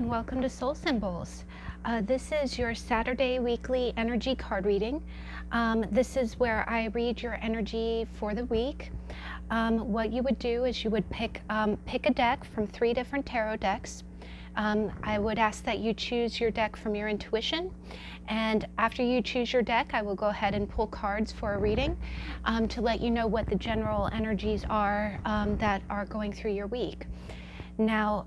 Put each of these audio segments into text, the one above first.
and welcome to Soul Symbols. This is your Saturday weekly energy card reading. This is where I read your energy for the week. What you would do is you would pick a deck from 3 different tarot decks. I would ask that you choose your deck from your intuition, and after you choose your deck, I will go ahead and pull cards for a reading to let you know what the general energies are that are going through your week. Now,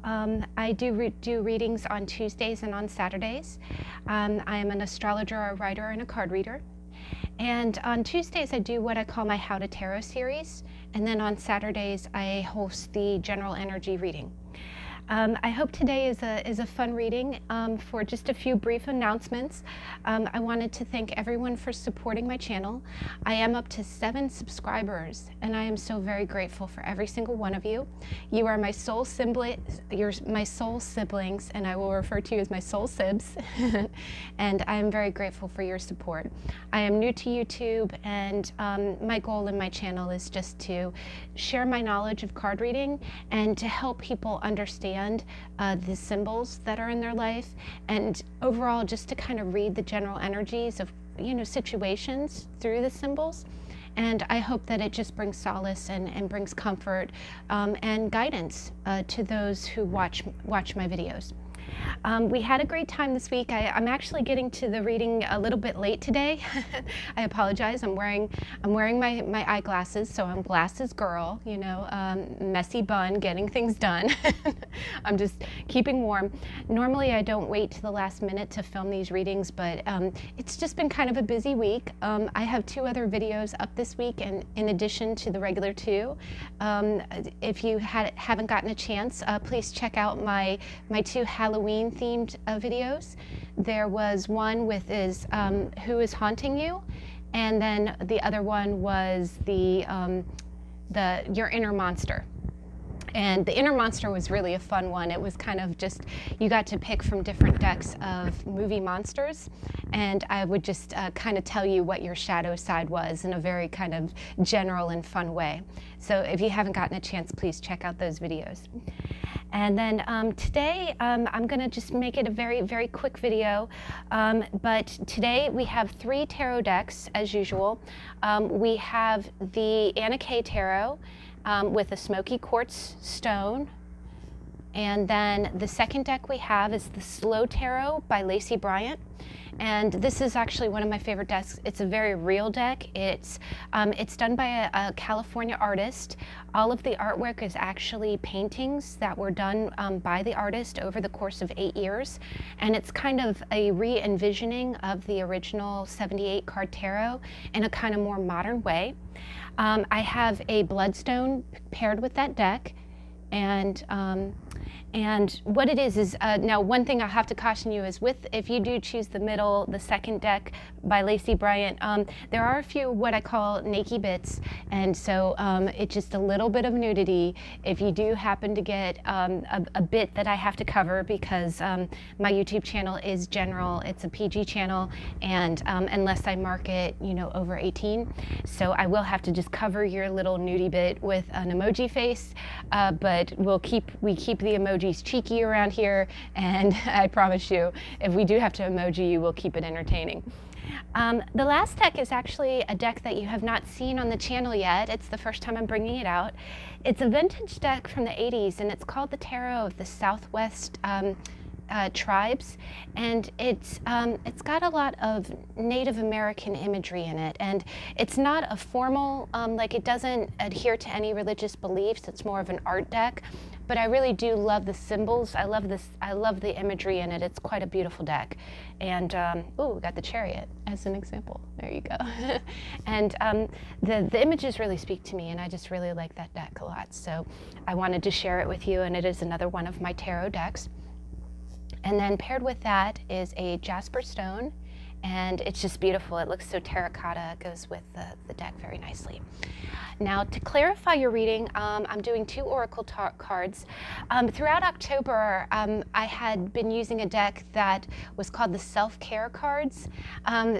I do readings on Tuesdays and on Saturdays. I am an astrologer, a writer, and a card reader. And on Tuesdays, I do what I call my How to Tarot series. And then on Saturdays, I host the general energy reading. I hope today is a fun reading. For just a few brief announcements, I wanted to thank everyone for supporting my channel. I am up to 7 subscribers, and I am so very grateful for every single one of you. You are my soul siblings, and I will refer to you as my soul sibs. And I am very grateful for your support. I am new to YouTube, and my goal in my channel is just to share my knowledge of card reading and to help people understand the symbols that are in their life, and overall just to kind of read the general energies of situations through the symbols. And I hope that it just brings solace and brings comfort and guidance to those who watch my videos. We had a great time this week. I'm actually getting to the reading a little bit late today. I apologize. I'm wearing my eyeglasses, so I'm glasses girl, messy bun, getting things done. I'm just keeping warm. Normally I don't wait to the last minute to film these readings, but it's just been kind of a busy week. I have 2 other videos up this week, and in addition to the regular 2. If you haven't gotten a chance, please check out my 2 Halloween themed videos. There was one with Who is Haunting You, and then the other one was Your Inner Monster. And the Inner Monster was really a fun one. It was kind of just, you got to pick from different decks of movie monsters, and I would just kind of tell you what your shadow side was in a very kind of general and fun way. So if you haven't gotten a chance, please check out those videos. And then today, I'm going to just make it a very, very quick video. But today we have 3 tarot decks, as usual. We have the Anna K Tarot with a smoky quartz stone. And then the second deck we have is the Slow Tarot by Lacey Bryant. And this is actually one of my favorite decks. It's a very real deck. It's done by a California artist. All of the artwork is actually paintings that were done by the artist over the course of 8 years. And it's kind of a re-envisioning of the original 78 card tarot in a kind of more modern way. I have a bloodstone paired with that deck. And what it is now, one thing I have to caution you is if you do choose the middle, the second deck by Lacey Bryant, there are a few what I call naked bits, and so it's just a little bit of nudity. If you do happen to get a bit that I have to cover, because my YouTube channel is general, it's a PG channel, and unless I mark it, over 18, so I will have to just cover your little nudie bit with an emoji face, but we keep the emojis cheeky around here, and I promise you, if we do have to emoji you, we'll keep it entertaining. The last deck is actually a deck that you have not seen on the channel yet. It's the first time I'm bringing it out. It's a vintage deck from the 80s, and it's called the Tarot of the Southwest Tribes, and it's got a lot of Native American imagery in it, and it's not a formal, it doesn't adhere to any religious beliefs. It's more of an art deck, but I really do love the symbols. I love the imagery in it. It's quite a beautiful deck. And we got the Chariot as an example. There you go. And the images really speak to me, and I just really like that deck a lot. So I wanted to share it with you, and it is another one of my tarot decks. And then paired with that is a jasper stone, and it's just beautiful. It looks so terracotta. It goes with the deck very nicely. Now, to clarify your reading, I'm doing 2 oracle cards. Throughout October, I had been using a deck that was called the self-care cards.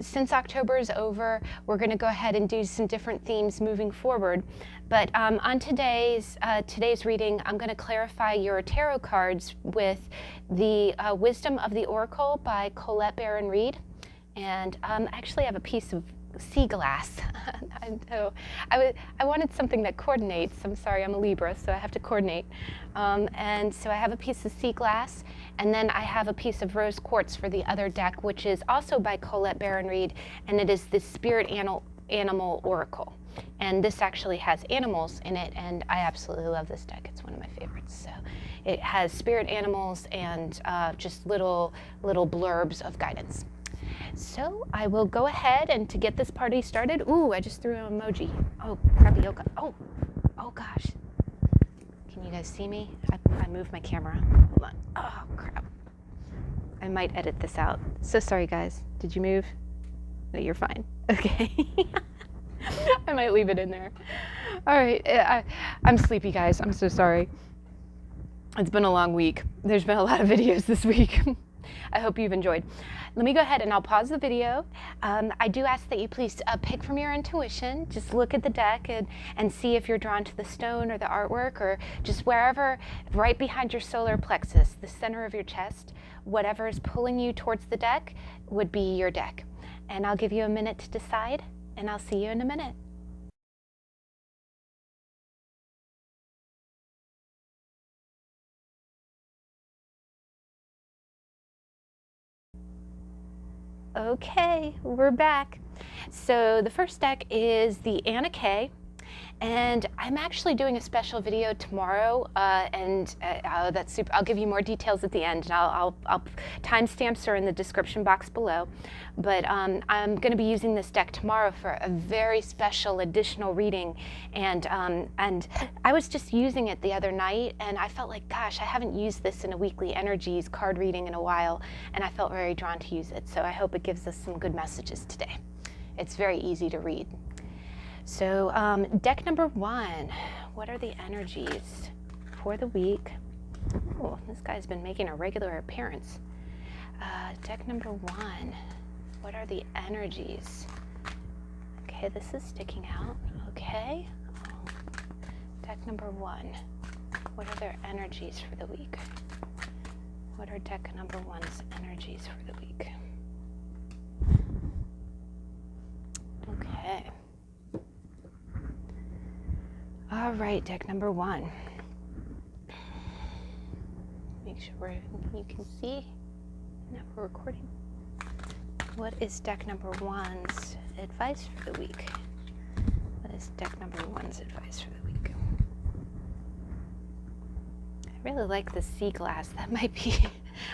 Since October is over, we're going to go ahead and do some different themes moving forward. But on today's reading, I'm going to clarify your tarot cards with the Wisdom of the Oracle by Colette Baron-Reid. And actually I have a piece of sea glass. I know. I wanted something that coordinates. I'm sorry, I'm a Libra, so I have to coordinate. And so I have a piece of sea glass, and then I have a piece of rose quartz for the other deck, which is also by Colette Baron-Reid, and it is the Spirit Animal Oracle. And this actually has animals in it, and I absolutely love this deck. It's one of my favorites. So it has spirit animals and just little blurbs of guidance. So I will go ahead, and to get this party started, ooh, I just threw an emoji. Oh, crappy, oh gosh. Can you guys see me? I moved my camera. Hold on. Oh, crap. I might edit this out. So sorry, guys. Did you move? No, you're fine. Okay. I might leave it in there. All right. I'm sleepy, guys. I'm so sorry. It's been a long week. There's been a lot of videos this week. I hope you've enjoyed. Let me go ahead and I'll pause the video. I do ask that you please pick from your intuition. Just look at the deck and see if you're drawn to the stone or the artwork, or just wherever, right behind your solar plexus, the center of your chest, whatever is pulling you towards the deck would be your deck. And I'll give you a minute to decide, and I'll see you in a minute. Okay, we're back. So the first deck is the Anna K, and I'm actually doing a special video tomorrow, that's super. I'll give you more details at the end, and I'll timestamps are in the description box below. But I'm going to be using this deck tomorrow for a very special additional reading, and I was just using it the other night, and I felt like, gosh, I haven't used this in a weekly energies card reading in a while, and I felt very drawn to use it. So I hope it gives us some good messages today. It's very easy to read. So deck number 1, what are the energies for the week? Oh, this guy's been making a regular appearance. Deck number 1, what are the energies? Okay, this is sticking out. Okay. Deck number 1, what are their energies for the week? What are deck number 1's energies for the week? Okay. All right, deck number 1. Make sure you can see that we're recording. What is deck number 1's advice for the week? What is deck number 1's advice for the week? I really like the sea glass. That might be,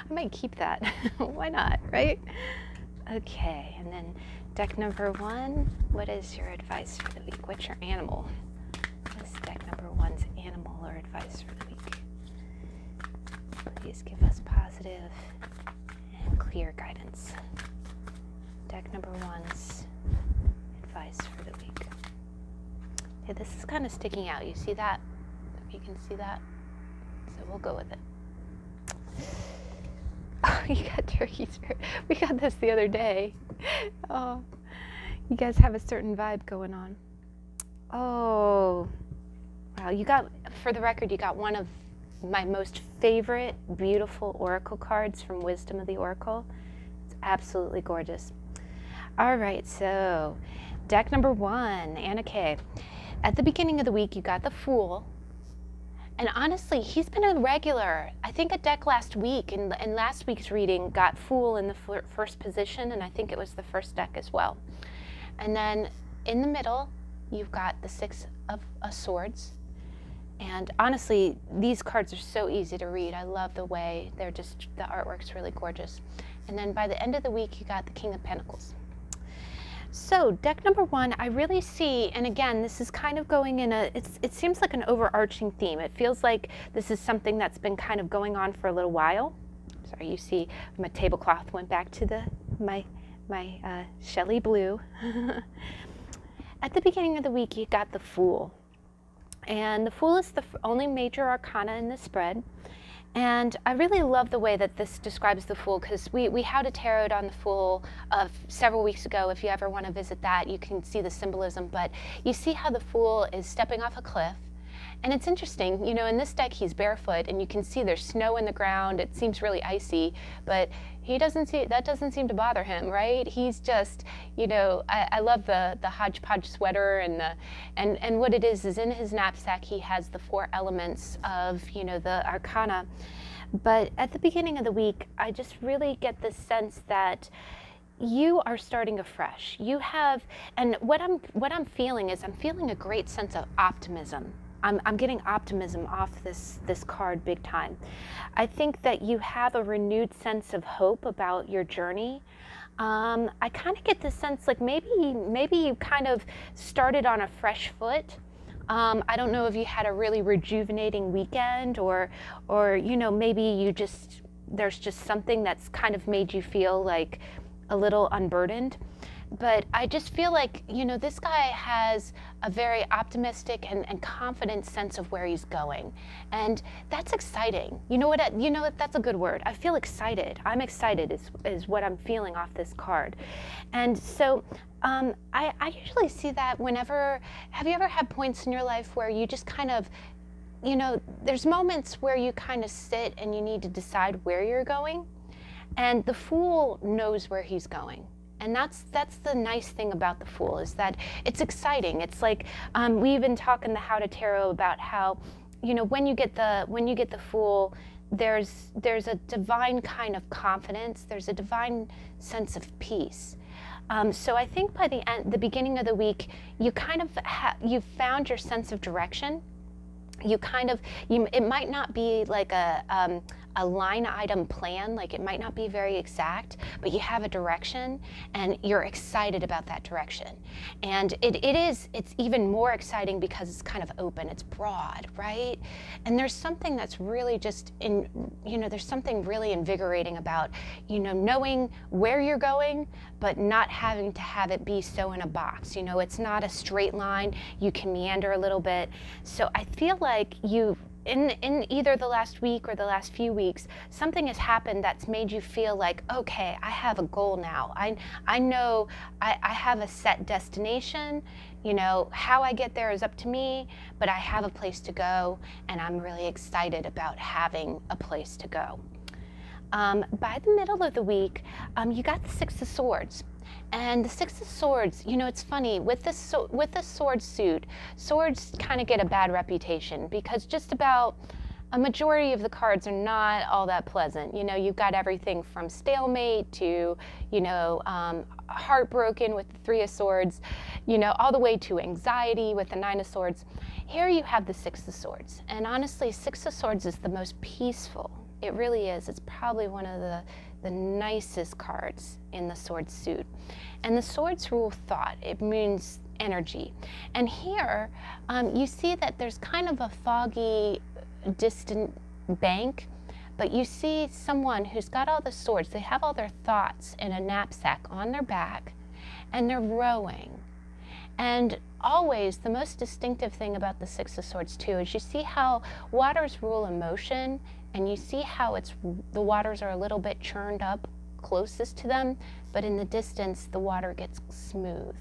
I might keep that. Why not, right? Okay, and then deck number 1, what is your advice for the week? What's your animal? What is deck number 1's animal or advice for the week? Please give us positive and clear guidance. Deck number 1's advice for the week. Okay, this is kind of sticking out. You see that? If you can see that. So we'll go with it. Oh, you got turkey spirit. We got this the other day. Oh, you guys have a certain vibe going on. Oh, wow. You got, for the record, you got one of my most favorite beautiful oracle cards from Wisdom of the Oracle. It's absolutely gorgeous. All right, so deck number 1, Anna K. At the beginning of the week, you got the Fool. And honestly, he's been a regular. I think a deck last week, in last week's reading, got Fool in the first position, and I think it was the first deck as well. And then in the middle, you've got the 6 of Swords. And honestly, these cards are so easy to read. I love the way they're just, the artwork's really gorgeous. And then by the end of the week, you got the King of Pentacles. So deck number 1, I really see, and again, this is kind of going in a, it seems like an overarching theme. It feels like this is something that's been kind of going on for a little while. Sorry, you see my tablecloth went back to my Shelley blue. At the beginning of the week, you got the Fool. And the Fool is the only major arcana in the spread. And I really love the way that this describes the Fool, because we had a tarot on the Fool several weeks ago. If you ever want to visit that, you can see the symbolism. But you see how the Fool is stepping off a cliff. And it's interesting, you know, in this deck he's barefoot, and you can see there's snow in the ground. It seems really icy, but that doesn't seem to bother him, right? He's just, you know, I love the hodgepodge sweater, and what it is in his knapsack he has the 4 elements of, you know, the arcana. But at the beginning of the week, I just really get this sense that you are starting afresh. You have, and what I'm feeling is I'm feeling a great sense of optimism. I'm getting optimism off this card big time. I think that you have a renewed sense of hope about your journey. I kind of get this sense like maybe you kind of started on a fresh foot. I don't know if you had a really rejuvenating weekend, or you know, maybe there's just something that's kind of made you feel like a little unburdened. But I just feel like, you know, this guy has a very optimistic and confident sense of where he's going. And that's exciting. You know what, that's a good word. I feel excited. I'm excited is what I'm feeling off this card. And so I usually see that have you ever had points in your life where you just kind of, you know, there's moments where you kind of sit and you need to decide where you're going. And the Fool knows where he's going. And that's the nice thing about the Fool, is that it's exciting. It's like we even talk in the How to Tarot about how, you know, when you get the Fool, there's a divine kind of confidence. There's a divine sense of peace. So I think by the beginning of the week, you kind of you've found your sense of direction. It might not be like a line item plan, like it might not be very exact, but you have a direction and you're excited about that direction. And it's even more exciting because it's kind of open, it's broad, right? And there's something that's really there's something really invigorating about, you know, knowing where you're going, but not having to have it be so in a box. You know, it's not a straight line, you can meander a little bit. So I feel like in either the last week or the last few weeks, something has happened that's made you feel like, okay, I have a goal now. I know I have a set destination. You know, how I get there is up to me, but I have a place to go, and I'm really excited about having a place to go. By the middle of the week, you got the 6 of Swords. And the 6 of Swords, you know, it's funny, with the sword suit, swords kind of get a bad reputation because just about a majority of the cards are not all that pleasant. You know, you've got everything from stalemate to, you know, heartbroken with the 3 of Swords, you know, all the way to anxiety with the 9 of Swords. Here you have the 6 of Swords. And honestly, 6 of Swords is the most peaceful. It really is. It's probably one of the nicest cards in the sword suit. And the swords rule thought. It means energy. And here you see that there's kind of a foggy, distant bank, but you see someone who's got all the swords. They have all their thoughts in a knapsack on their back, and they're rowing. And always the most distinctive thing about the 6 of Swords too is you see how waters rule emotion, and you see how the waters are a little bit churned up closest to them, but in the distance the water gets smooth.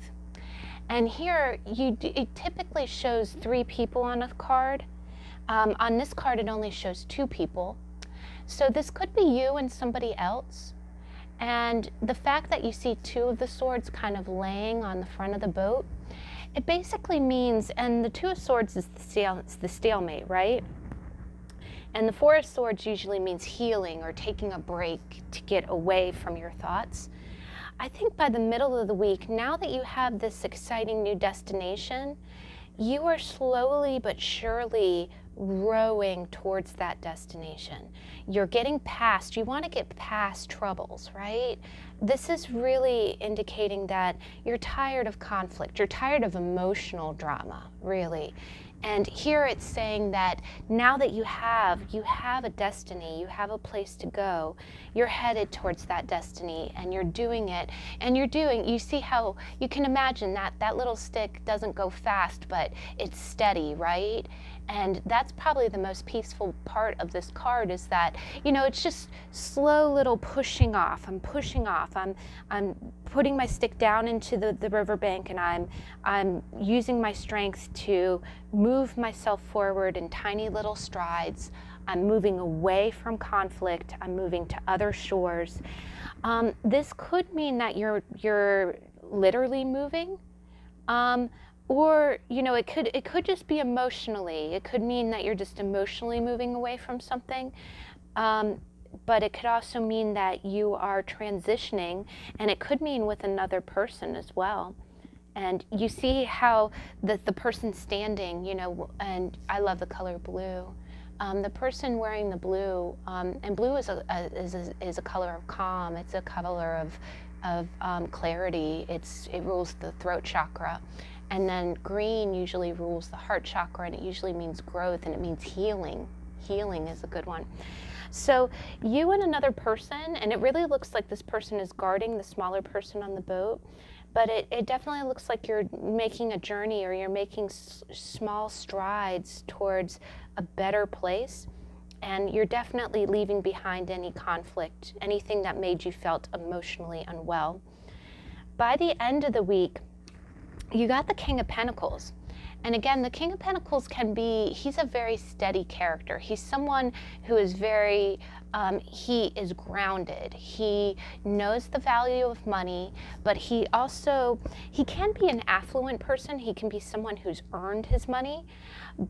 And here it typically shows 3 people on a card. On this card it only shows 2 people. So this could be you and somebody else. And the fact that you see 2 of the swords kind of laying on the front of the boat, it basically means, and the 2 of Swords is the stalemate, right? And the 4 of Swords usually means healing or taking a break to get away from your thoughts. I think by the middle of the week, now that you have this exciting new destination, you are slowly but surely rowing towards that destination. You're getting past, you want to get past troubles, right? this is really indicating that you're tired of conflict, you're tired of emotional drama, really. And here it's saying that now that you have a destiny, you have a place to go, you're headed towards that destiny and you're doing it. And you see how you can imagine that little stick doesn't go fast, but it's steady, right? And that's probably the most peaceful part of this card, is that, it's just slow little pushing off. I'm pushing off. I'm putting my stick down into the riverbank, and I'm using my strength to move myself forward in tiny little strides. I'm moving away from conflict. I'm moving to other shores. This could mean that you're literally moving. Or, it could just be emotionally. It could mean that you're just emotionally moving away from something. But it could also mean that you are transitioning, and it could mean with another person as well. And you see how the person standing, and I love the color blue. The person wearing the blue, and blue is a color of calm. It's a color of clarity. It rules the throat chakra. And then green usually rules the heart chakra, and it usually means growth, and it means healing. Healing is a good one. So you and another person, and it really looks like this person is guarding the smaller person on the boat, but it definitely looks like you're making a journey, or you're making small strides towards a better place. And you're definitely leaving behind any conflict, anything that made you felt emotionally unwell. By the end of the week, you got the King of Pentacles. And again, the King of Pentacles he's a very steady character. He's someone who is he is grounded. He knows the value of money, but he can be an affluent person. He can be someone who's earned his money.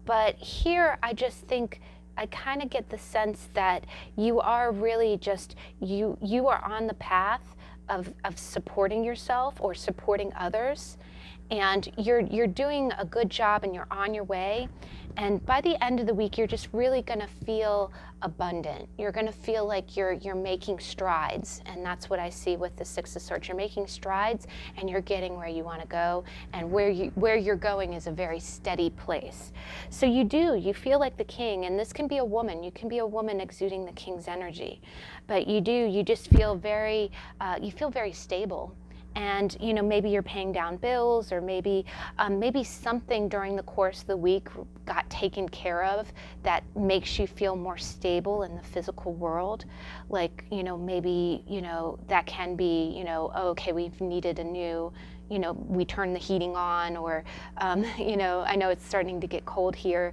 But here, I just think, I kind of get the sense that you are really just, you are on the path of supporting yourself or supporting others. And you're doing a good job, and you're on your way. And by the end of the week, you're just really going to feel abundant. You're going to feel like you're making strides. And that's what I see with the Six of Swords. You're making strides, and you're getting where you want to go. And where you're going is a very steady place. So you feel like the king. And this can be a woman. You can be a woman exuding the king's energy. But you just feel very stable. And maybe you're paying down bills, or maybe something during the course of the week got taken care of that makes you feel more stable in the physical world. Like maybe that can be oh, okay, we've needed a new, we turned the heating on, or I know it's starting to get cold here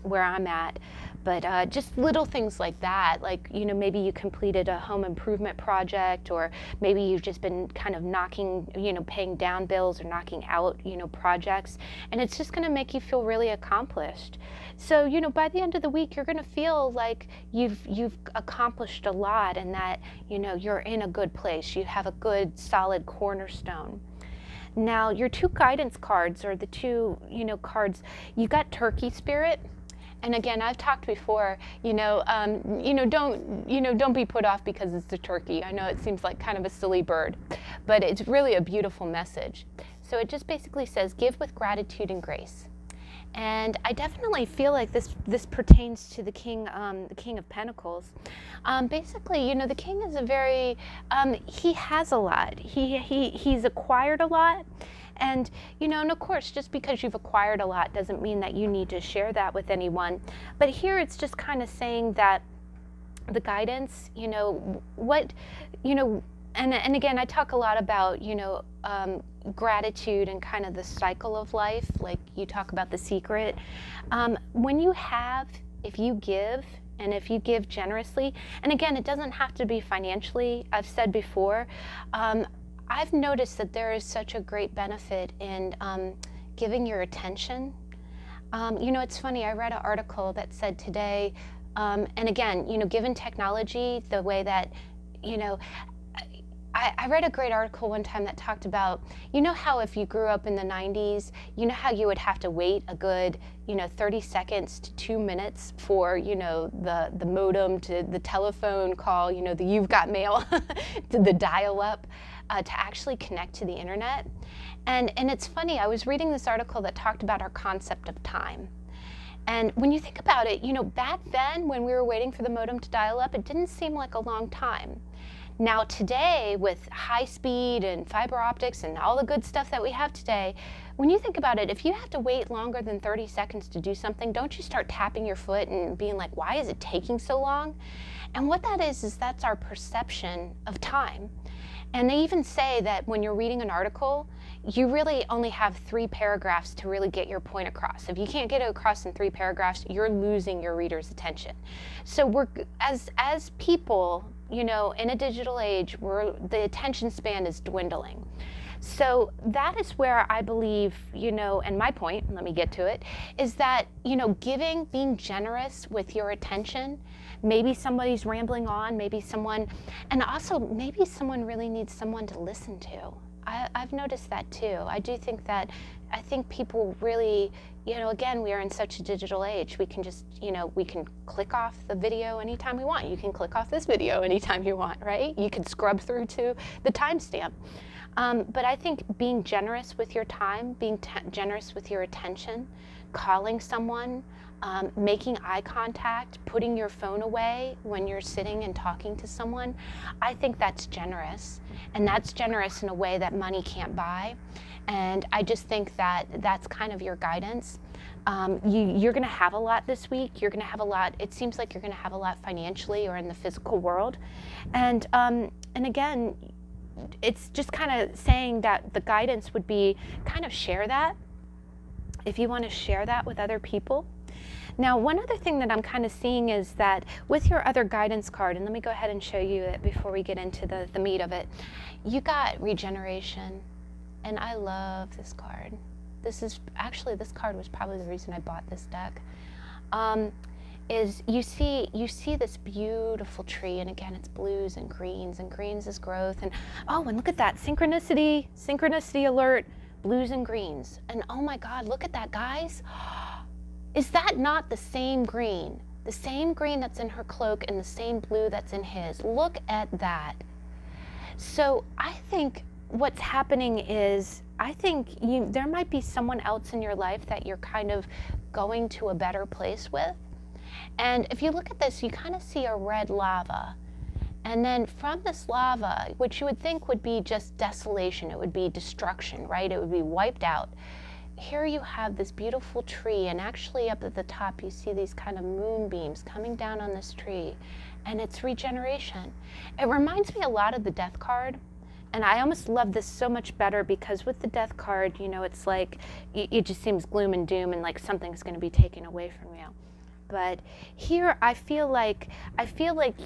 where I'm at. But just little things like that, like, maybe you completed a home improvement project, or maybe you've just been kind of paying down bills, or knocking out, projects, and it's just gonna make you feel really accomplished. So, by the end of the week, you're gonna feel like you've accomplished a lot, and that, you're in a good place. You have a good, solid cornerstone. Now, your two guidance cards, or the two, cards, you got Turkey Spirit. And again, I've talked before, don't be put off because it's a turkey. I know it seems like kind of a silly bird, but it's really a beautiful message. So it just basically says, give with gratitude and grace. And I definitely feel like this pertains to the King of Pentacles. Basically, the King is a very, he has a lot. He's acquired a lot. And, and of course, just because you've acquired a lot doesn't mean that you need to share that with anyone. But here it's just kind of saying that the guidance, and again, I talk a lot about, gratitude and kind of the cycle of life, like you talk about The Secret. When you have, if you give, and if you give generously, and again, it doesn't have to be financially, I've said before, I've noticed that there is such a great benefit in giving your attention. It's funny, I read an article that said today, and again, given technology, the way that, I read a great article one time that talked about, you know how if you grew up in the 90s, you know how you would have to wait a good, 30 seconds to 2 minutes for, the modem to the telephone call, the You've Got Mail, to the dial-up, to actually connect to the internet. And it's funny, I was reading this article that talked about our concept of time. And when you think about it, back then when we were waiting for the modem to dial up, it didn't seem like a long time. Now today, with high speed and fiber optics and all the good stuff that we have today, when you think about it, if you have to wait longer than 30 seconds to do something, don't you start tapping your foot and being like, why is it taking so long? And what that is that's our perception of time. And they even say that when you're reading an article, you really only have 3 paragraphs to really get your point across. If you can't get it across in 3 paragraphs, you're losing your reader's attention. So we're, as people, in a digital age, the attention span is dwindling. So that is where I believe, and my point, let me get to it, is that, being generous with your attention. Maybe somebody's rambling on, maybe someone really needs someone to listen to. I've noticed that too. I think people really, again, we are in such a digital age. We can just, we can click off the video anytime we want. You can click off this video anytime you want, right? You can scrub through to the timestamp. But I think being generous with your time, being generous with your attention, calling someone, making eye contact, putting your phone away when you're sitting and talking to someone, I think that's generous. And that's generous in a way that money can't buy. And I just think that that's kind of your guidance. You're going to have a lot this week. You're going to have a lot. It seems like you're going to have a lot financially or in the physical world. And again, it's just kind of saying that the guidance would be kind of share that. If you want to share that with other people. Now, one other thing that I'm kind of seeing is that with your other guidance card, and let me go ahead and show you it before we get into the meat of it, you got regeneration, and I love this card. This card was probably the reason I bought this deck. Is you see this beautiful tree, and again, it's blues and greens is growth, and and look at that, synchronicity alert, blues and greens, and oh my God, look at that, guys. Is that not the same green? The same green that's in her cloak and the same blue that's in his. Look at that. So I think what's happening is, there might be someone else in your life that you're kind of going to a better place with. And if you look at this, you kind of see a red lava. And then from this lava, which you would think would be just desolation, it would be destruction, right? It would be wiped out. Here you have this beautiful tree, and actually up at the top you see these kind of moonbeams coming down on this tree, and it's regeneration. It reminds me a lot of the death card, and I almost love this so much better because with the death card, it's like, it just seems gloom and doom and like something's going to be taken away from you. But here I feel like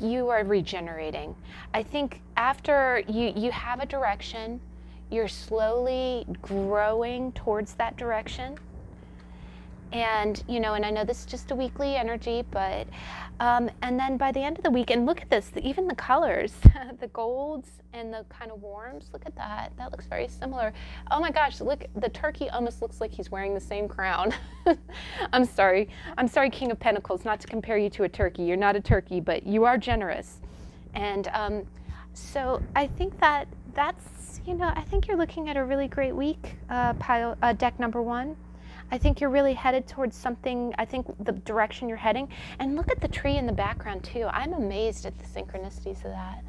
you are regenerating. I think after you have a direction, you're slowly growing towards that direction. And, and I know this is just a weekly energy, but, and then by the end of the week, and look at this, even the colors, the golds and the kind of warms, look at that. That looks very similar. Oh my gosh, look, the turkey almost looks like he's wearing the same crown. I'm sorry, King of Pentacles, not to compare you to a turkey. You're not a turkey, but you are generous. And so I think that's, I think you're looking at a really great week, deck number 1. I think you're really headed towards something, I think the direction you're heading. And look at the tree in the background too. I'm amazed at the synchronicities of that.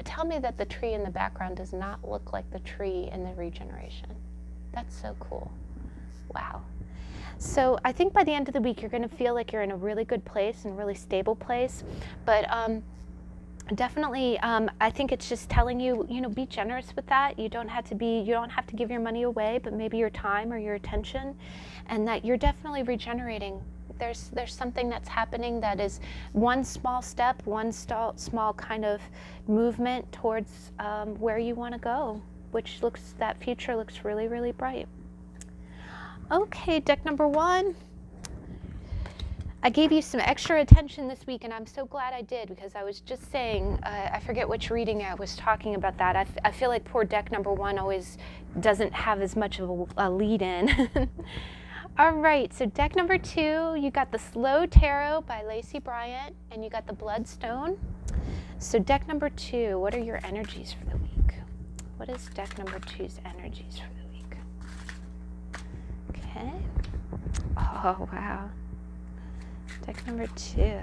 Tell me that the tree in the background does not look like the tree in the regeneration. That's so cool. Wow. So I think by the end of the week, you're going to feel like you're in a really good place and a really stable place. But definitely, I think it's just telling you, be generous with that. You don't have to give your money away, but maybe your time or your attention, and that you're definitely regenerating. There's something that's happening that is one small step, one small kind of movement towards where you want to go, that future looks really, really bright. Okay, deck number 1. I gave you some extra attention this week, and I'm so glad I did, because I was just saying, I forget which reading I was talking about that. I feel like poor deck number 1 always doesn't have as much of a lead in. All right, so deck number 2, you got the Slow Tarot by Lacey Bryant, and you got the Bloodstone. So deck number 2, what are your energies for the week? What is deck number 2's energies for the week? Okay. Oh, wow. Deck number 2,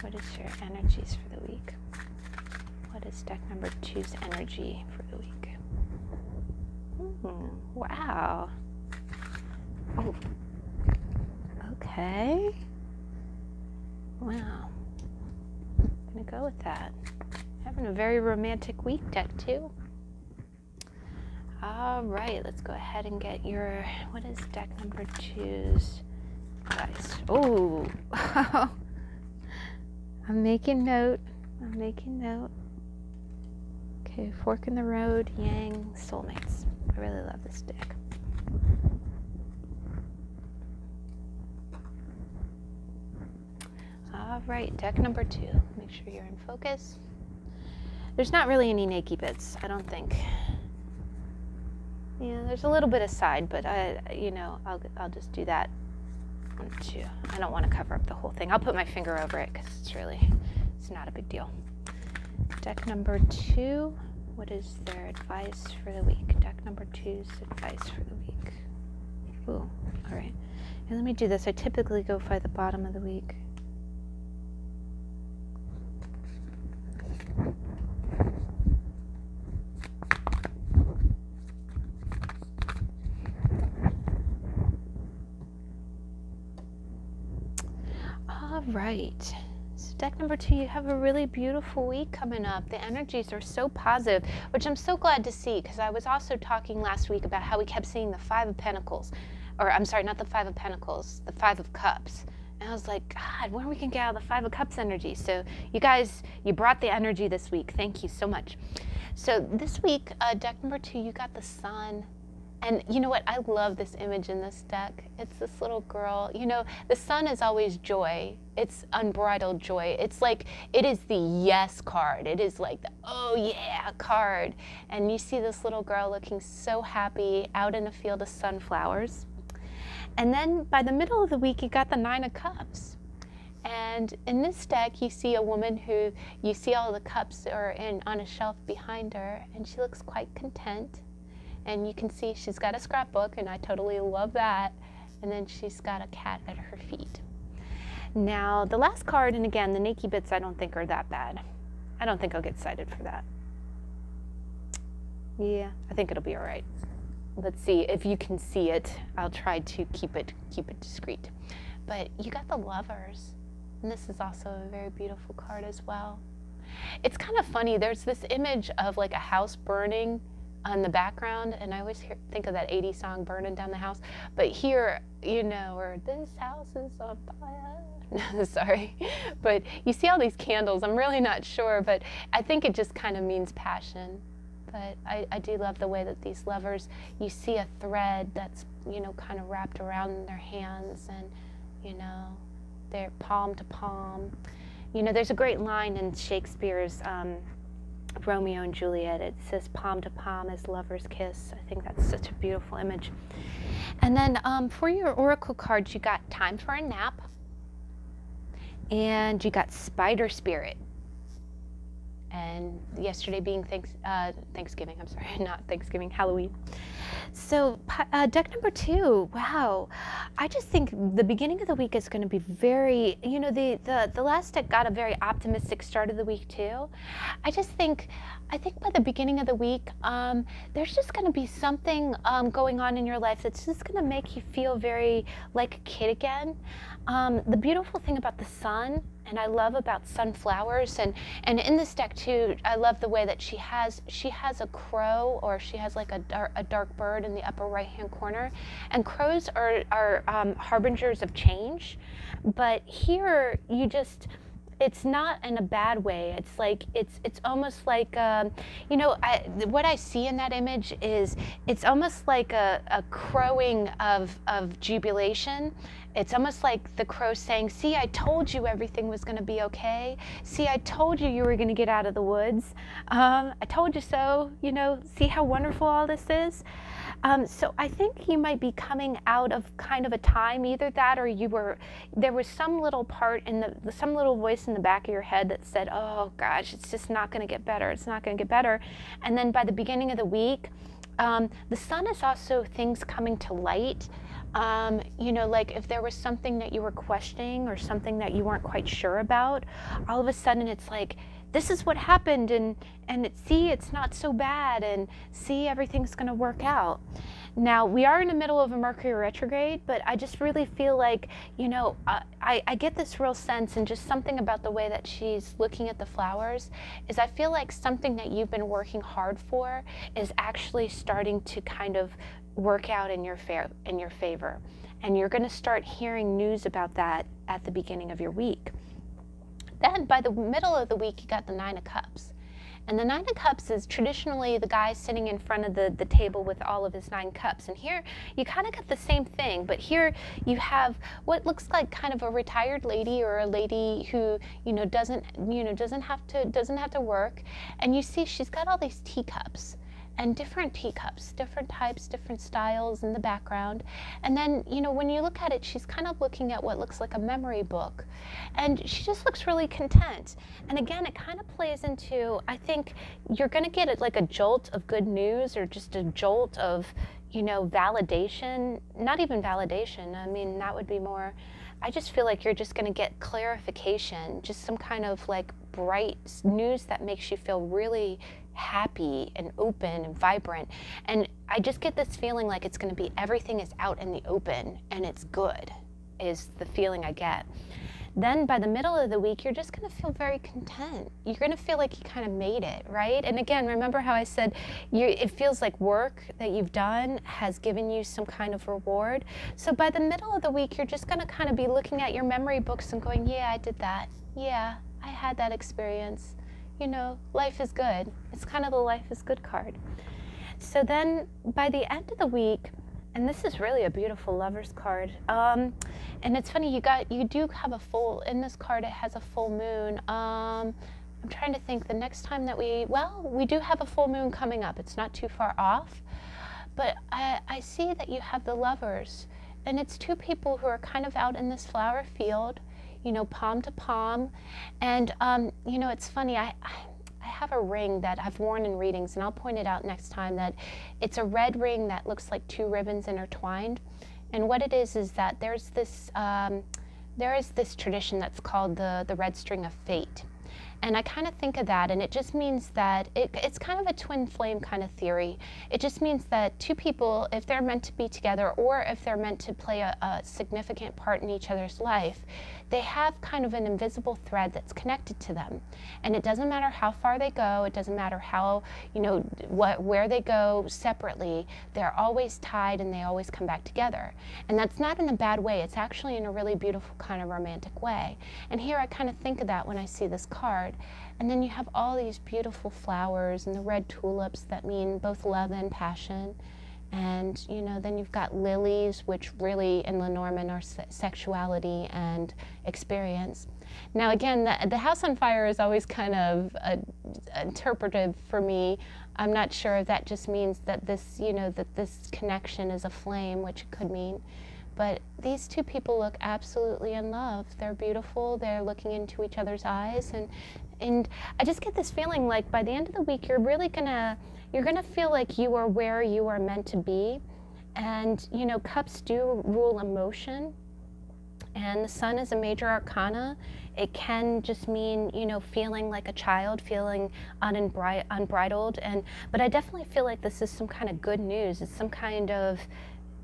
what is your energies for the week? What is deck number 2's energy for the week? Wow. Oh, okay. Wow. I'm gonna go with that. Having a very romantic week, deck 2. All right, let's go ahead and get your, what is deck number 2's advice? Oh, I'm making note. Okay, fork in the road, Yang, soulmates. I really love this deck. All right, deck number 2. Make sure you're in focus. There's not really any naked bits, I don't think. Yeah, there's a little bit of side, but I'll just do that on 2. I don't want to cover up the whole thing. I'll put my finger over it because it's not a big deal. Deck number 2, what is their advice for the week? Deck number 2's advice for the week. Ooh, all right. And let me do this. I typically go by the bottom of the week. All right. So deck number 2, you have a really beautiful week coming up. The energies are so positive, which I'm so glad to see, because I was also talking last week about how we kept seeing the 5 of Pentacles, or I'm sorry, not the 5 of Pentacles, the 5 of Cups. And I was like, God, when are we going to get out of the 5 of Cups energy? So you guys, you brought the energy this week. Thank you so much. So this week, deck number 2, you got the Sun. And you know what? I love this image in this deck. It's this little girl. You know, the Sun is always joy. It's unbridled joy. It's like, it is the yes card. It is like the oh yeah card. And you see this little girl looking so happy out in a field of sunflowers. And then by the middle of the week, you got the 9 of Cups. And in this deck, you see a woman who, you see all the cups are on a shelf behind her, and she looks quite content. And you can see she's got a scrapbook, and I totally love that. And then she's got a cat at her feet. Now, the last card, and again, the naked bits I don't think are that bad. I don't think I'll get cited for that. Yeah, I think it'll be all right. Let's see if you can see it. I'll try to keep it discreet. But you got the Lovers, and this is also a very beautiful card as well. It's kind of funny. There's this image of like a house burning on the background, and I always think of that 80s song, Burning Down the House. But here, you know, or this house is on fire. Sorry. But you see all these candles. I'm really not sure, but I think it just kind of means passion. But I do love the way that these lovers, you see a thread that's, you know, kind of wrapped around their hands, and, you know, they're palm to palm. You know, there's a great line in Shakespeare's Romeo and Juliet. It says palm to palm as lovers kiss. I think that's such a beautiful image. And then for your oracle cards, you got Time for a Nap, and you got Spider Spirit. And yesterday being Thanksgiving, I'm sorry, not Thanksgiving, Halloween. So deck number 2, wow. I just think the beginning of the week is going to be very, you know, the last deck got a very optimistic start of the week too. I think by the beginning of the week, there's just going to be something going on in your life that's just going to make you feel very like a kid again. The beautiful thing about the Sun, and I love about sunflowers, and in this deck too, I love the way that she has a crow, or she has like a dark bird in the upper right hand corner, and crows are harbingers of change. But here you just, it's not in a bad way. It's like, it's almost like, you know, what I see in that image is, it's almost like a crowing of jubilation, It's almost like the crow saying, see, I told you everything was going to be okay. See, I told you you were going to get out of the woods. I told you so, see how wonderful all this is. So I think you might be coming out of kind of a time, either that or there was some little part some little voice in the back of your head that said, oh gosh, it's just not going to get better. It's not going to get better. And then by the beginning of the week, the sun is also things coming to light. Like if there was something that you were questioning or something that you weren't quite sure about, all of a sudden it's like, this is what happened, and see, it's not so bad, and see, everything's going to work out. Now, we are in the middle of a Mercury retrograde, but I just really feel like, I get this real sense, and just something about the way that she's looking at the flowers is I feel like something that you've been working hard for is actually starting to kind of work out in your favor. And you're going to start hearing news about that at the beginning of your week. Then by the middle of the week, you got the Nine of Cups. And the Nine of Cups is traditionally the guy sitting in front of the table with all of his 9 cups. And here you kind of got the same thing, but here you have what looks like kind of a retired lady, or a lady who, doesn't have to work. And you see she's got all these teacups. And different teacups, different types, different styles in the background. And then, when you look at it, she's kind of looking at what looks like a memory book. And she just looks really content. And again, it kind of plays into, I think you're going to get it like a jolt of good news, or just a jolt of, validation. Not even validation. I mean, that would be more, I just feel like you're just going to get clarification, just some kind of like bright news that makes you feel really happy and open and vibrant. And I just get this feeling like it's going to be, everything is out in the open and it's good, is the feeling I get. Then by the middle of the week, you're just going to feel very content. You're going to feel like you kind of made it, right? And again, remember how I said it feels like work that you've done has given you some kind of reward. So by the middle of the week, you're just going to kind of be looking at your memory books and going, yeah, I did that. Yeah, I had that experience. Life is good. It's kind of the life is good card. So then by the end of the week, and this is really a beautiful Lover's card. And it's funny, you do have in this card, it has a full moon. I'm trying to think the next time that we do have a full moon coming up. It's not too far off. But I see that you have the Lovers. And it's 2 people who are kind of out in this flower field, palm to palm. And, it's funny, I have a ring that I've worn in readings, and I'll point it out next time, that it's a red ring that looks like 2 ribbons intertwined. And what it is that there is this tradition that's called the red string of fate. And I kind of think of that, and it just means that it's kind of a twin flame kind of theory. It just means that 2 people, if they're meant to be together, or if they're meant to play a significant part in each other's life, they have kind of an invisible thread that's connected to them. And it doesn't matter how far they go, it doesn't matter how, where they go separately, they're always tied and they always come back together. And that's not in a bad way, it's actually in a really beautiful kind of romantic way. And here I kind of think of that when I see this card. And then you have all these beautiful flowers and the red tulips that mean both love and passion. And, then you've got lilies, which really in Lenormand are sexuality and experience. Now, again, the house on fire is always kind of interpretive for me. I'm not sure if that just means that this, that this connection is a flame, which it could mean. But these 2 people look absolutely in love. They're beautiful. They're looking into each other's eyes. And I just get this feeling like by the end of the week, you're gonna feel like you are where you are meant to be. And, cups do rule emotion. And the sun is a major arcana. It can just mean, feeling like a child, feeling unbridled. But I definitely feel like this is some kind of good news. It's some kind of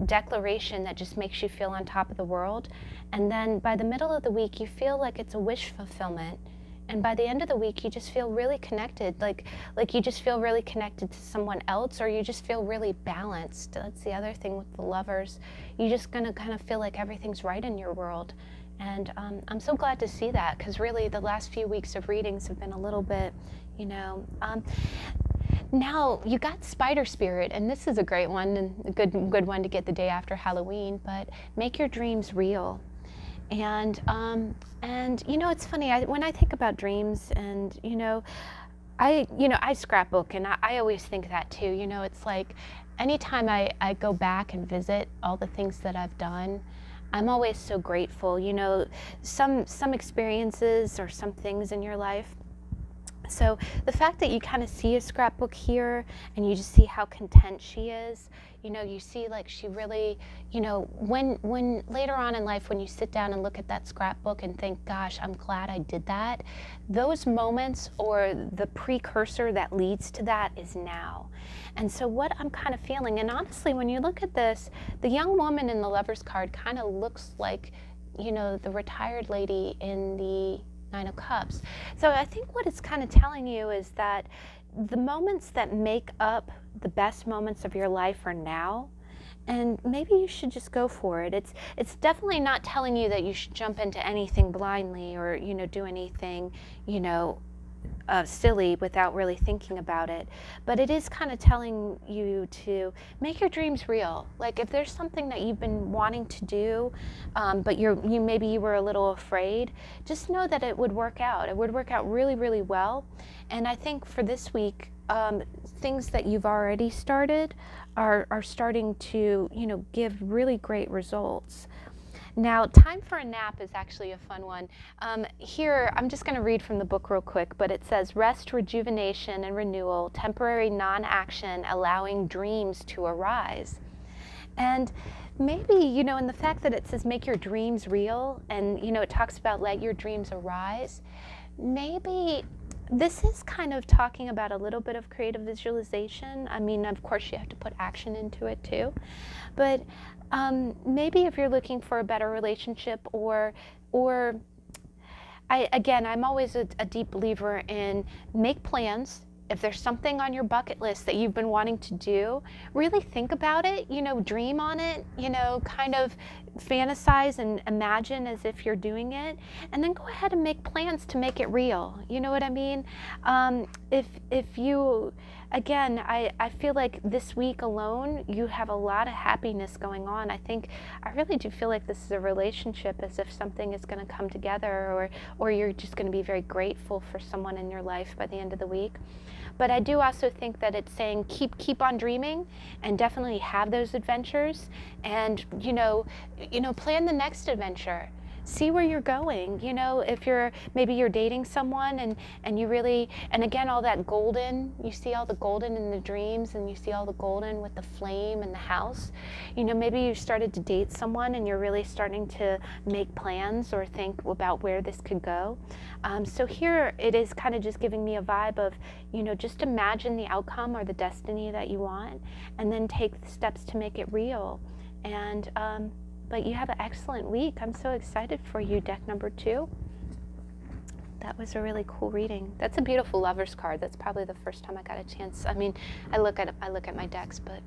declaration that just makes you feel on top of the world. And then by the middle of the week, you feel like it's a wish fulfillment. And by the end of the week, you just feel really connected, like you just feel really connected to someone else, or you just feel really balanced. That's the other thing with the Lovers. You're just gonna kind of feel like everything's right in your world. And I'm so glad to see that, because really the last few weeks of readings have been a little bit, Now you got Spider Spirit, and this is a great one and a good one to get the day after Halloween. But make your dreams real. And you know, it's funny. When I think about dreams, and I scrapbook, and I always think that too. You know, it's like anytime I go back and visit all the things that I've done, I'm always so grateful. You know, some experiences or some things in your life. So the fact that you kind of see a scrapbook here and you just see how content she is, you know, you see like she really, you know, when later on in life, when you sit down and look at that scrapbook and think, gosh, I'm glad I did that, those moments or the precursor that leads to that is now. And so what I'm kind of feeling, and honestly, when you look at this, the young woman in the Lover's card kind of looks like, you know, the retired lady in the Nine of Cups. So I think what it's kind of telling you is that the moments that make up the best moments of your life are now, and maybe you should just go for it. It's definitely not telling you that you should jump into anything blindly or, you know, do anything, you know, silly without really thinking about it. But it is kind of telling you to make your dreams real. Like if there's something that you've been wanting to do, but maybe you were a little afraid, just know that it would work out. It would work out really, really well. And I think for this week, things that you've already started are starting to, you know, give really great results. Now, time for a nap is actually a fun one. Here, I'm just going to read from the book real quick, but it says, rest, rejuvenation, and renewal, temporary non-action, allowing dreams to arise. And maybe, you know, in the fact that it says make your dreams real, and, you know, it talks about let your dreams arise, maybe this is kind of talking about a little bit of creative visualization. I mean, of course, you have to put action into it too. But maybe if you're looking for a better relationship, or I'm always a deep believer in make plans. If there's something on your bucket list that you've been wanting to do, really think about it, you know, dream on it, you know, kind of fantasize and imagine as if you're doing it, and then go ahead and make plans to make it real. You know what I mean? If you, again, I feel like this week alone, you have a lot of happiness going on. I really do feel like this is a relationship, as if something is going to come together, or you're just going to be very grateful for someone in your life by the end of the week. But I do also think that it's saying keep on dreaming, and definitely have those adventures, and you know, plan the next adventure. See where you're going. You know, if maybe you're dating someone and you really, and again, all that golden, you see all the golden in the dreams, and you see all the golden with the flame and the house. You know, maybe you started to date someone and you're really starting to make plans or think about where this could go. So here it is kind of just giving me a vibe of, you know, just imagine the outcome or the destiny that you want, and then take the steps to make it real. And but you have an excellent week. I'm so excited for you, deck number 2. That was a really cool reading. That's a beautiful Lover's card. That's probably the first time I got a chance. I mean, I look at my decks, but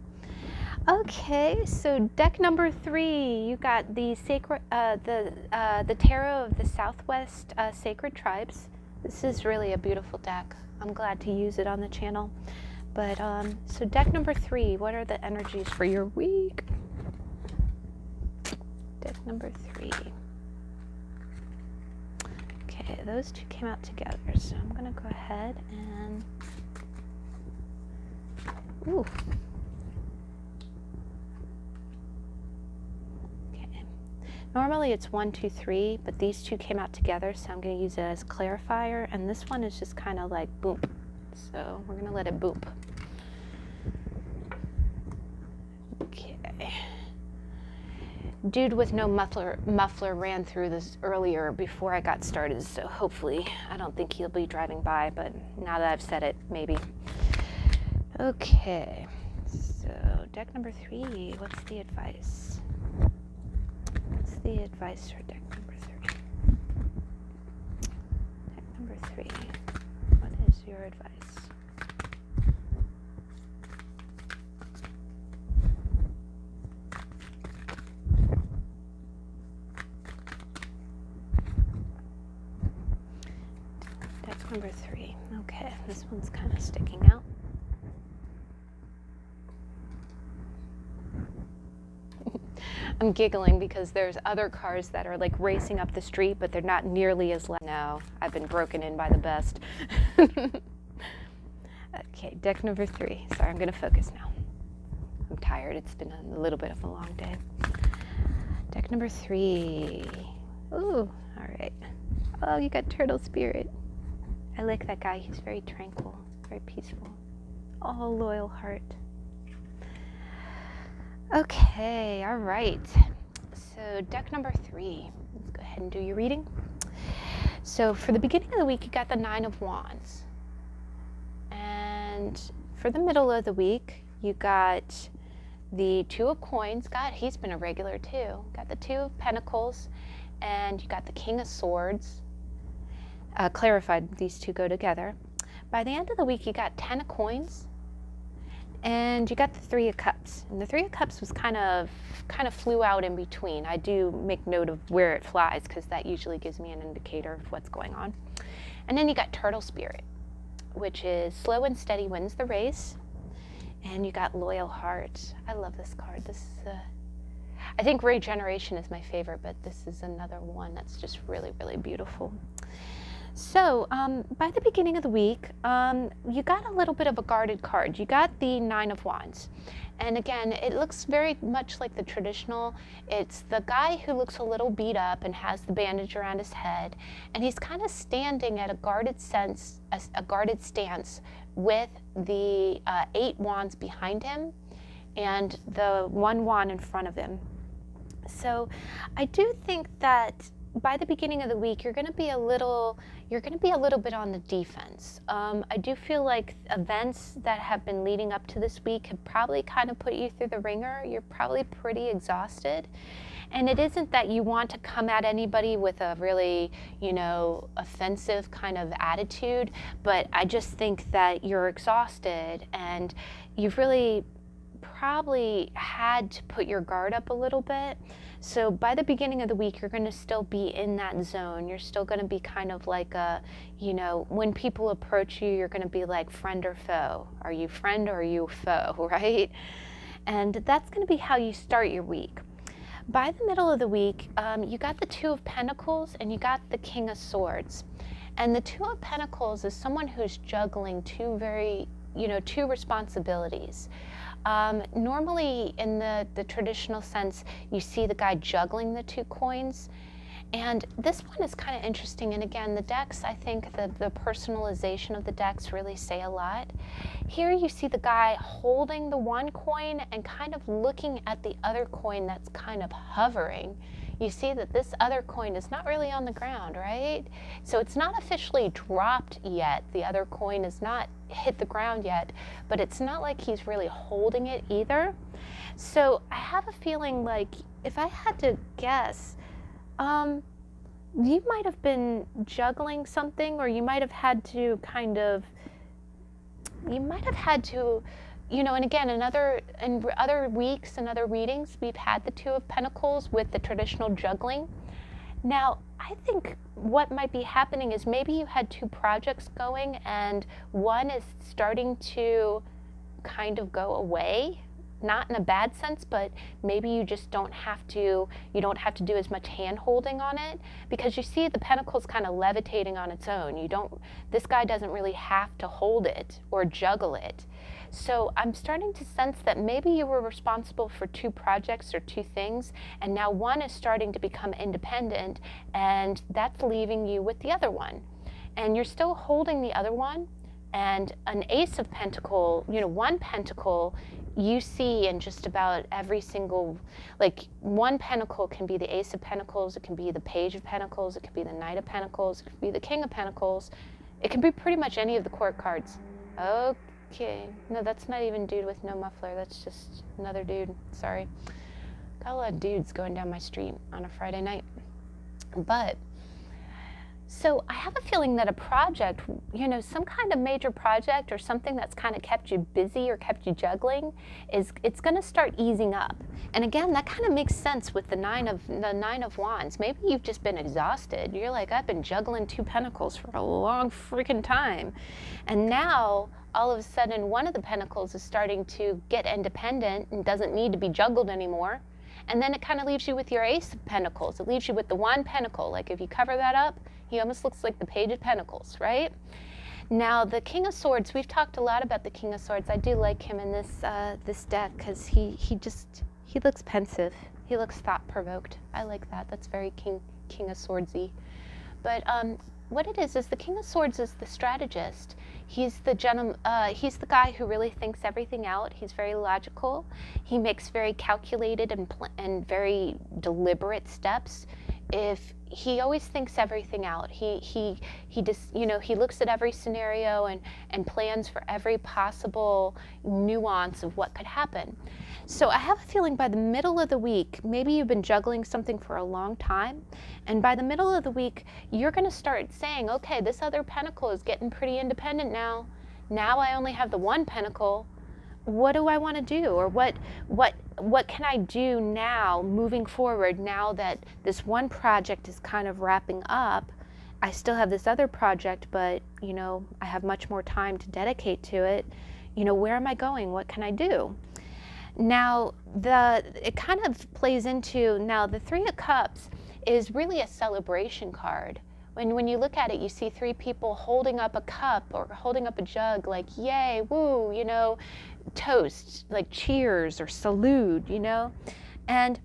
okay. So deck number 3, you got the sacred, the Tarot of the Southwest Sacred Tribes. This is really a beautiful deck. I'm glad to use it on the channel. But so deck number 3, what are the energies for your week? Deck number 3. Okay, those two came out together, so I'm going to go ahead and... Ooh. Okay. Normally it's 1, 2, 3, but these two came out together, so I'm going to use it as a clarifier, and this one is just kind of like boom. So we're going to let it boop. Okay. Dude with no muffler ran through this earlier before I got started, so hopefully, I don't think he'll be driving by, but now that I've said it, maybe. Okay, so deck number 3, what's the advice? What's the advice for deck number 3? Deck number 3, what is your advice? Number 3. Okay, this one's kind of sticking out. I'm giggling because there's other cars that are like racing up the street, but they're not nearly as loud. No, I've been broken in by the best. Okay, deck number 3. Sorry, I'm gonna focus now. I'm tired, it's been a little bit of a long day. Deck number 3. Ooh, all right. Oh, you got Turtle Spirit. I like that guy, he's very tranquil, very peaceful. Oh, Loyal Heart. Okay, all right. So deck number 3. Let's go ahead and do your reading. So for the beginning of the week, you got the 9 of Wands. And for the middle of the week, you got the 2 of Coins. God, he's been a regular too. Got the 2 of Pentacles, and you got the King of Swords. Clarified, these two go together. By the end of the week, you got 10 of Coins, and you got the 3 of Cups. And the 3 of Cups was kind of flew out in between. I do make note of where it flies because that usually gives me an indicator of what's going on. And then you got Turtle Spirit, which is slow and steady wins the race. And you got Loyal Heart. I love this card. This is I think Regeneration is my favorite, but this is another one that's just really, really beautiful. So by the beginning of the week, you got a little bit of a guarded card. You got the 9 of Wands. And again, it looks very much like the traditional. It's the guy who looks a little beat up and has the bandage around his head. And he's kind of standing at a guarded stance with the 8 wands behind him and the 1 wand in front of him. So I do think that by the beginning of the week, you're going to be a little bit on the defense. I do feel like events that have been leading up to this week have probably kind of put you through the ringer. You're probably pretty exhausted. And it isn't that you want to come at anybody with a really, offensive kind of attitude, but I just think that you're exhausted and you've really probably had to put your guard up a little bit. So by the beginning of the week, you're going to still be in that zone. You're still going to be kind of like when people approach you, you're going to be like friend or foe. Are you friend or are you foe, right? And that's going to be how you start your week. By the middle of the week, you got the 2 of Pentacles and you got the King of Swords. And the 2 of Pentacles is someone who's juggling two responsibilities. Normally in the traditional sense, you see the guy juggling the 2 coins. And this one is kind of interesting. And again, the decks, I think the personalization of the decks really say a lot. Here you see the guy holding the 1 coin and kind of looking at the other coin that's kind of hovering. You see that this other coin is not really on the ground, right? So it's not officially dropped yet. The other coin has not hit the ground yet, but it's not like he's really holding it either. So I have a feeling like, if I had to guess, you might have been juggling something, or you might have had to and again, in other weeks and other readings, we've had the 2 of Pentacles with the traditional juggling. Now, I think what might be happening is maybe you had 2 projects going and one is starting to kind of go away. Not in a bad sense, but maybe you just don't have to do as much hand holding on it, because you see the Pentacles kind of levitating on its own. This guy doesn't really have to hold it or juggle it. So I'm starting to sense that maybe you were responsible for 2 projects or 2 things, and now one is starting to become independent, and that's leaving you with the other one. And you're still holding the other one, and an Ace of Pentacle, 1 pentacle, you see in just about every single, 1 pentacle can be the Ace of Pentacles, it can be the Page of Pentacles, it can be the Knight of Pentacles, it can be the King of Pentacles, it can be pretty much any of the court cards. Okay, no, that's not even dude with no muffler, that's just another dude, sorry. Got a lot of dudes going down my street on a Friday night. So I have a feeling that a project, some kind of major project or something that's kind of kept you busy or kept you juggling, it's going to start easing up. And again, that kind of makes sense with the 9 of Wands. Maybe you've just been exhausted. You're like, I've been juggling 2 pentacles for a long freaking time. And now, all of a sudden, one of the pentacles is starting to get independent and doesn't need to be juggled anymore. And then it kind of leaves you with your Ace of Pentacles. It leaves you with the one pentacle. Like if you cover that up, he almost looks like the Page of Pentacles, right? Now the King of Swords, we've talked a lot about the King of Swords. I do like him in this this deck because he looks pensive. He looks thought-provoked. I like that. That's very King of Swordsy. But what it is the King of Swords is the strategist. He's the he's the guy who really thinks everything out. He's very logical. He makes very calculated and very deliberate steps. If he always thinks everything out, he just, you know, he looks at every scenario and plans for every possible nuance of what could happen. So I have a feeling by the middle of the week, maybe you've been juggling something for a long time, and by the middle of the week, you're going to start saying, okay, this other pentacle is getting pretty independent now. Now I only have the one pentacle. What do I want to do? Or what can I do now, moving forward, now that this one project is kind of wrapping up? I still have this other project, but, you know, I have much more time to dedicate to it. You know, where am I going? What can I do? Now, it kind of plays into, now the Three of Cups is really a celebration card. When you look at it, you see three people holding up a cup or holding up a jug, like, yay, woo, you know, toast, like cheers or salute, you know. And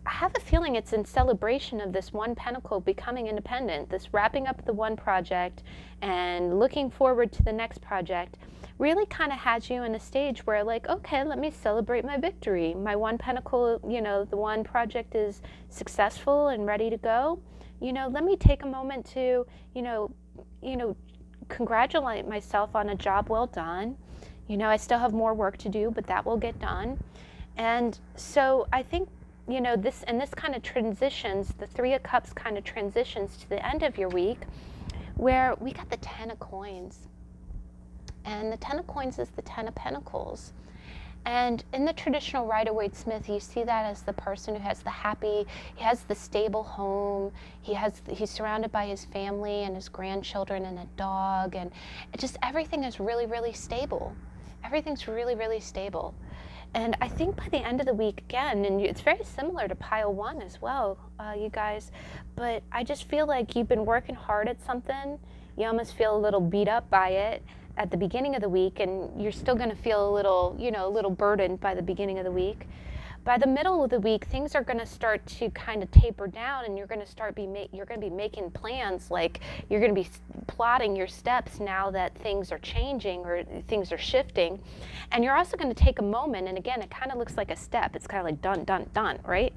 I have a feeling it's in celebration of this one pentacle becoming independent, this wrapping up the one project and looking forward to the next project. Really kind of has you in a stage where, like, okay, let me celebrate my victory. My one pentacle, you know, the one project is successful and ready to go. You know, let me take a moment to, you know, congratulate myself on a job well done. You know, I still have more work to do, but that will get done. And so I think, you know, this kind of transitions, the Three of Cups kind of transitions to the end of your week, where we got the Ten of Coins. And the Ten of Coins is the Ten of Pentacles. And in the traditional Rider-Waite-Smith, you see that as the person who has the happy, he has the stable home, he's surrounded by his family and his grandchildren and a dog, and it just, everything is really, really stable. Everything's really, really stable. And I think by the end of the week, again, and it's very similar to pile one as well, you guys, but I just feel like you've been working hard at something, you almost feel a little beat up by it at the beginning of the week, and you're still going to feel a little, you know, a little burdened by the beginning of the week. By the middle of the week, things are going to start to kind of taper down, and you're going to start you're going to be making plans, like you're going to be plotting your steps now that things are changing or things are shifting. And you're also going to take a moment, and again, it kind of looks like a step. It's kind of like done, done, done, right?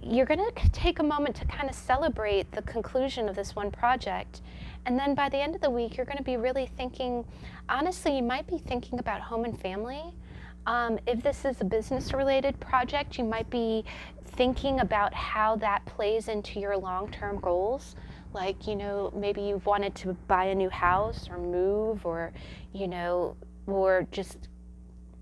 You're going to take a moment to kind of celebrate the conclusion of this one project. And then by the end of the week, you're going to be really thinking, honestly, you might be thinking about home and family. If this is a business-related project, you might be thinking about how that plays into your long-term goals. Like, you know, maybe you've wanted to buy a new house or move, or, you know, or just,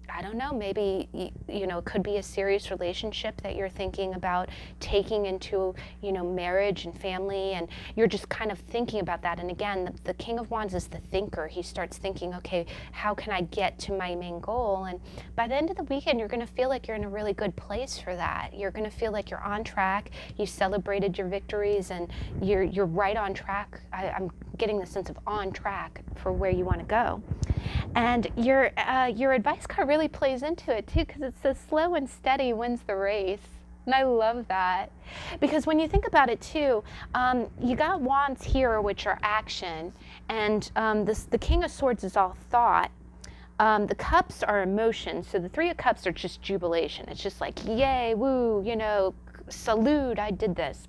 I don't know, maybe, you know, it could be a serious relationship that you're thinking about taking into, you know, marriage and family, and you're just kind of thinking about that. And again, the King of Wands is the thinker. He starts thinking, okay, how can I get to my main goal? And by the end of the weekend, you're going to feel like you're in a really good place for that. You're going to feel like you're on track. You celebrated your victories, and you're right on track. I'm getting the sense of on track for where you want to go. And your advice card really plays into it too, because it says slow and steady wins the race. And I love that, because when you think about it too, you got wands here, which are action, and the King of Swords is all thought. The cups are emotion, so the Three of Cups are just jubilation. It's just like, yay, woo, you know, salute, I did this.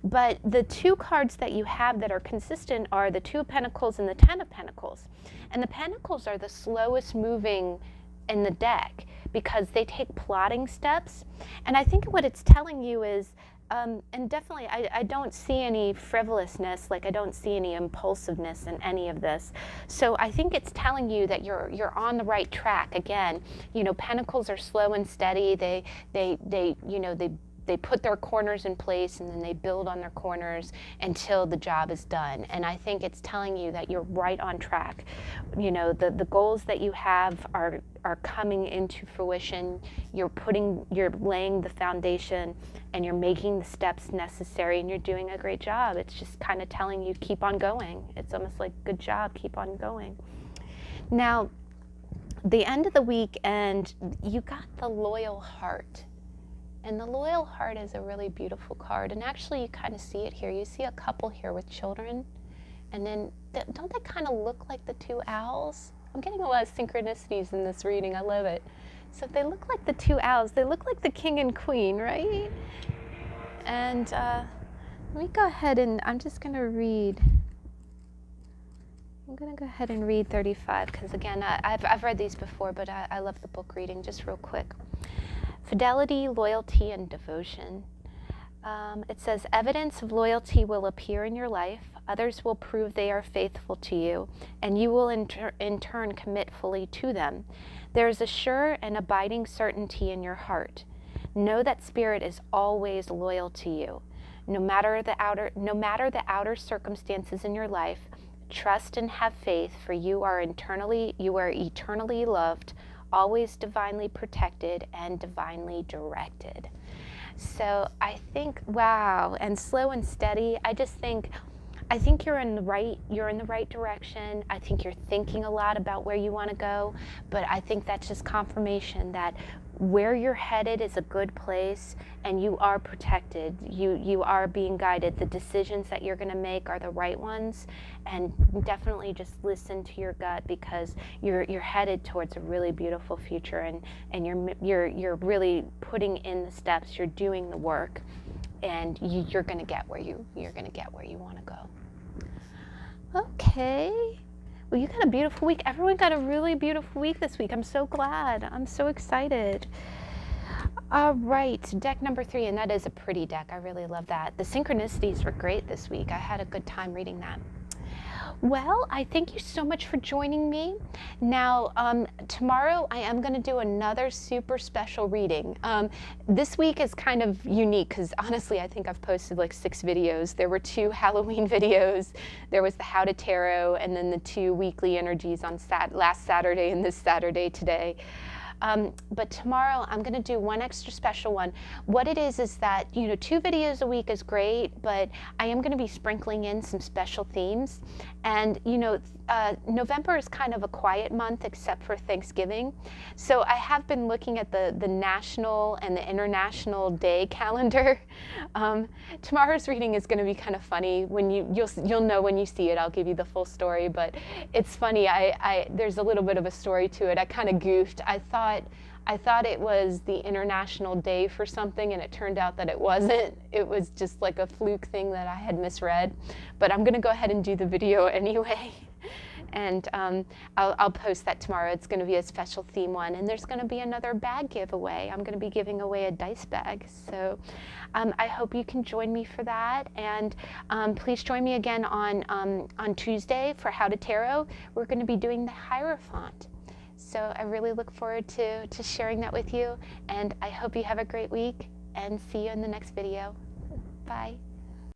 But the two cards that you have that are consistent are the Two of Pentacles and the Ten of Pentacles. And the Pentacles are the slowest moving in the deck because they take plotting steps. And I think what it's telling you is, and definitely I don't see any frivolousness, like I don't see any impulsiveness in any of this. So I think it's telling you that you're on the right track. Again, you know, Pentacles are slow and steady. They put their corners in place, and then they build on their corners until the job is done. And I think it's telling you that you're right on track. You know, the goals that you have are are coming into fruition. You're laying the foundation, and you're making the steps necessary, and you're doing a great job. It's just kind of telling you, keep on going. It's almost like, good job, keep on going. Now, the end of the week, and you got the Loyal Heart. And the Loyal Heart is a really beautiful card. And actually, you kind of see it here. You see a couple here with children. And then, don't they kind of look like the two owls? I'm getting a lot of synchronicities in this reading. I love it. So if they look like the two owls, they look like the king and queen, right? And let me go ahead and I'm just going to read. I'm going to go ahead and read 35 because, again, I've read these before, but I love the book reading. Just real quick. Fidelity, loyalty, and devotion. It says, evidence of loyalty will appear in your life. Others will prove they are faithful to you, and you will in turn commit fully to them. There is a sure and abiding certainty in your heart. Know that Spirit is always loyal to you. No matter the outer circumstances in your life, trust and have faith, for you are eternally loved, always divinely protected, and divinely directed. So I think, wow, and slow and steady. I think you're in the right direction. I think you're thinking a lot about where you want to go, but I think that's just confirmation that where you're headed is a good place, and you are protected. You are being guided. The decisions that you're going to make are the right ones, and definitely just listen to your gut, because you're headed towards a really beautiful future, and you're really putting in the steps. You're doing the work, and you're going to get where you want to go. Okay. Well, you got a beautiful week. Everyone got a really beautiful week this week. I'm so glad. I'm so excited. All right, deck number 3, and that is a pretty deck. I really love that. The synchronicities were great this week. I had a good time reading that. Well, I thank you so much for joining me. Now, tomorrow I am going to do another super special reading. This week is kind of unique because honestly, I think I've posted like 6 videos. There were 2 Halloween videos. There was the How to Tarot, and then the 2 weekly energies on last Saturday and this Saturday today. But tomorrow I'm going to do one extra special one. What it is that, 2 videos a week is great, but I am going to be sprinkling in some special themes. And, November is kind of a quiet month except for Thanksgiving. So I have been looking at the national and the international day calendar. Tomorrow's reading is going to be kind of funny. When you'll know when you see it. I'll give you the full story, but it's funny. There's a little bit of a story to it. I kind of goofed. I thought it was the International Day for something, and it turned out that it wasn't. It was just like a fluke thing that I had misread. But I'm going to go ahead and do the video anyway. And I'll post that tomorrow. It's going to be a special theme one. And there's going to be another bag giveaway. I'm going to be giving away a dice bag. So I hope you can join me for that. And please join me again on Tuesday for How to Tarot. We're going to be doing the Hierophant. So I really look forward to sharing that with you, and I hope you have a great week, and see you in the next video. Bye.